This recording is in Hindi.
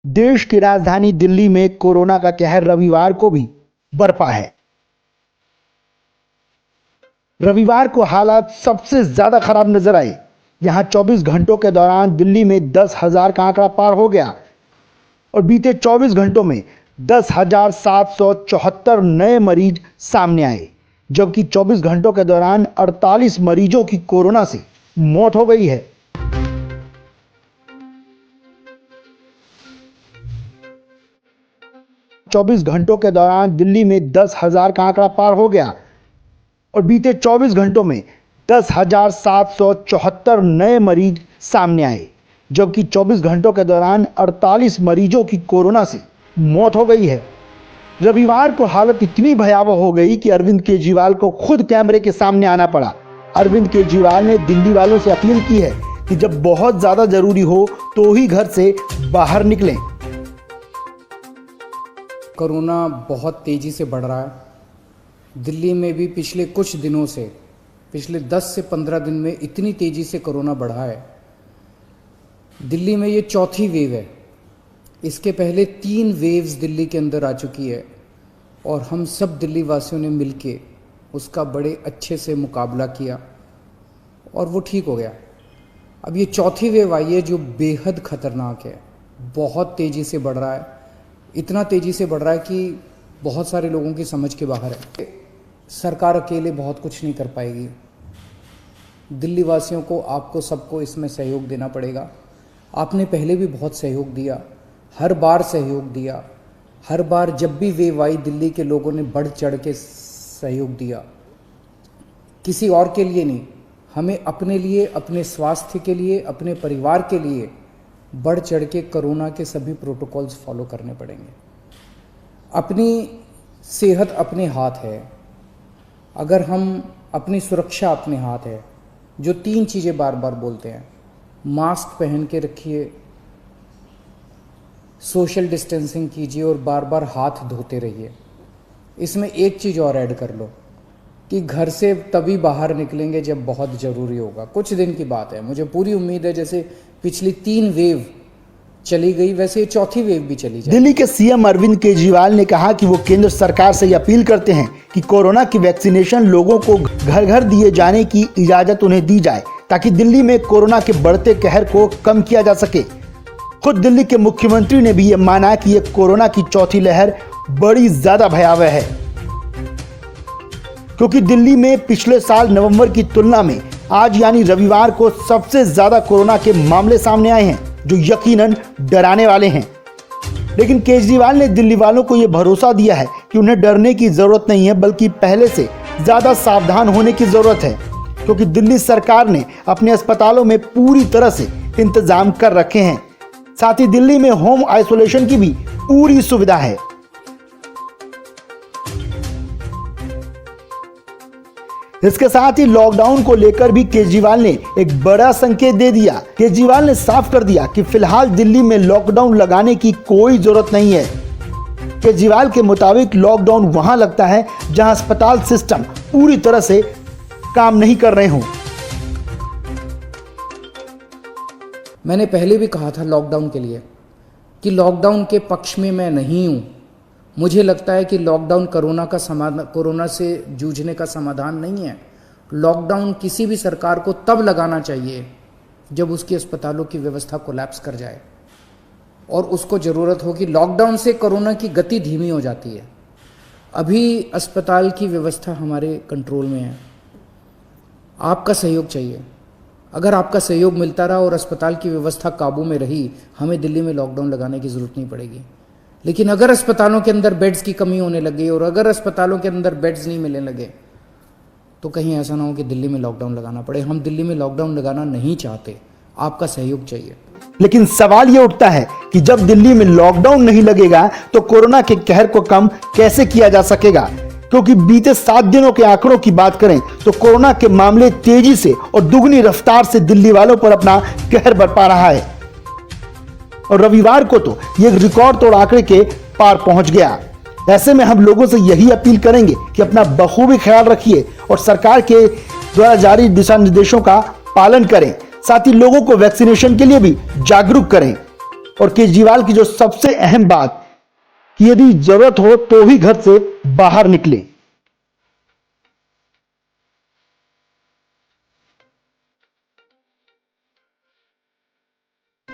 देश की राजधानी दिल्ली में कोरोना का कहर रविवार को भी बरपा है। रविवार को हालात सबसे ज्यादा खराब नजर आए। यहां 24 घंटों के दौरान दिल्ली में 10,000 का आंकड़ा पार हो गया और बीते 24 घंटों में 10,774 नए मरीज सामने आए, जबकि 24 घंटों के दौरान 48 मरीजों की कोरोना से मौत हो गई है। चौबीस घंटों के दौरान दिल्ली में 10,000 का आंकड़ा पार हो गया और बीते 24 घंटों में 10,774 नए मरीज सामने आए, जबकि 24 घंटों के दौरान 48 मरीजों की कोरोना से मौत हो गई है। रविवार को हालत इतनी भयावह हो गई कि अरविंद केजरीवाल को खुद कैमरे के सामने आना पड़ा। अरविंद केजरीवाल ने दिल्ली वालों से अपील की है कि जब बहुत ज्यादा जरूरी हो तो ही घर से बाहर निकलें। कोरोना बहुत तेज़ी से बढ़ रहा है। दिल्ली में भी पिछले कुछ दिनों से, पिछले 10 से 15 दिन में इतनी तेज़ी से कोरोना बढ़ा है। दिल्ली में ये चौथी वेव है। इसके पहले 3 वेव्स दिल्ली के अंदर आ चुकी है और हम सब दिल्ली वासियों ने मिलके उसका बड़े अच्छे से मुकाबला किया और वो ठीक हो गया। अब ये चौथी वेव आई है जो बेहद ख़तरनाक है, बहुत तेज़ी से बढ़ रहा है। इतना तेज़ी से बढ़ रहा है कि बहुत सारे लोगों की समझ के बाहर है। सरकार अकेले बहुत कुछ नहीं कर पाएगी। दिल्ली वासियों को, आपको सबको इसमें सहयोग देना पड़ेगा। आपने पहले भी बहुत सहयोग दिया, हर बार सहयोग दिया। हर बार जब भी वेव आई दिल्ली के लोगों ने बढ़ चढ़ के सहयोग दिया, किसी और के लिए नहीं, हमें अपने लिए, अपने स्वास्थ्य के लिए, अपने परिवार के लिए बढ़ चढ़ के कोरोना के सभी प्रोटोकॉल्स फॉलो करने पड़ेंगे। अपनी सेहत अपने हाथ है। अगर हम अपनी सुरक्षा अपने हाथ है, जो 3 चीज़ें बार बार बोलते हैं, मास्क पहन के रखिए, सोशल डिस्टेंसिंग कीजिए और बार बार हाथ धोते रहिए। इसमें एक चीज़ और ऐड कर लो कि घर से तभी बाहर निकलेंगे जब बहुत ज़रूरी होगा। कुछ दिन की बात है, मुझे पूरी उम्मीद है जैसे पिछली 3 वेव चली गई वैसे चौथी वेव भी चली जाए। दिल्ली के सीएम अरविंद केजरीवाल ने कहा कि वो केंद्र सरकार से अपील करते हैं कि कोरोना की वैक्सीनेशन लोगों को घर घर दिए जाने की इजाजत उन्हें दी जाए, ताकि दिल्ली में कोरोना के बढ़ते कहर को कम किया जा सके। खुद दिल्ली के मुख्यमंत्री ने भी ये माना कि ये कोरोना की चौथी लहर बड़ी ज्यादा भयावह है, क्योंकि दिल्ली में पिछले साल नवंबर की तुलना में आज यानी रविवार को सबसे ज्यादा कोरोना के मामले सामने आए हैं, जो यकीनन डराने वाले हैं। लेकिन केजरीवाल ने दिल्ली वालों को यह भरोसा दिया है कि उन्हें डरने की जरूरत नहीं है, बल्कि पहले से ज्यादा सावधान होने की जरूरत है, क्योंकि दिल्ली सरकार ने अपने अस्पतालों में पूरी तरह से इंतजाम कर रखे हैं। साथ ही दिल्ली में होम आइसोलेशन की भी पूरी सुविधा है। इसके साथ ही लॉकडाउन को लेकर भी केजरीवाल ने एक बड़ा संकेत दे दिया। केजरीवाल ने साफ कर दिया कि फिलहाल दिल्ली में लॉकडाउन लगाने की कोई जरूरत नहीं है। केजरीवाल के मुताबिक लॉकडाउन वहां लगता है जहां अस्पताल सिस्टम पूरी तरह से काम नहीं कर रहे हों। मैंने पहले भी कहा था लॉकडाउन के लिए कि लॉकडाउन के पक्ष में मैं नहीं हूं। मुझे लगता है कि लॉकडाउन कोरोना से जूझने का समाधान नहीं है। लॉकडाउन किसी भी सरकार को तब लगाना चाहिए जब उसकी अस्पतालों की व्यवस्था कोलैप्स कर जाए और उसको ज़रूरत हो कि लॉकडाउन से कोरोना की गति धीमी हो जाती है। अभी अस्पताल की व्यवस्था हमारे कंट्रोल में है। आपका सहयोग चाहिए। अगर आपका सहयोग मिलता रहा और अस्पताल की व्यवस्था काबू में रही, हमें दिल्ली में लॉकडाउन लगाने की ज़रूरत नहीं पड़ेगी। लेकिन अगर अस्पतालों के अंदर बेड्स की कमी होने लगी और अगर अस्पतालों के अंदर बेड्स नहीं मिलने लगे तो कहीं ऐसा ना हो कि दिल्ली में लॉकडाउन लगाना पड़े। हम दिल्ली में लॉकडाउन लगाना नहीं चाहते, आपका सहयोग चाहिए। लेकिन सवाल ये उठता है कि जब दिल्ली में लॉकडाउन नहीं लगेगा तो कोरोना के कहर को कम कैसे किया जा सकेगा, क्योंकि बीते 7 दिनों के आंकड़ों की बात करें तो कोरोना के मामले तेजी से और दुगनी रफ्तार से दिल्ली वालों पर अपना कहर बरपा रहा है और रविवार को तो ये रिकॉर्ड तोड़ आंकड़े के पार पहुंच गया। ऐसे में हम लोगों से यही अपील करेंगे कि अपना बखूबी ख्याल रखिए और सरकार के द्वारा जारी दिशा निर्देशों का पालन करें। साथ ही लोगों को वैक्सीनेशन के लिए भी जागरूक करें। और केजरीवाल की जो सबसे अहम बात कि यदि जरूरत हो तो ही घर से बाहर निकलें।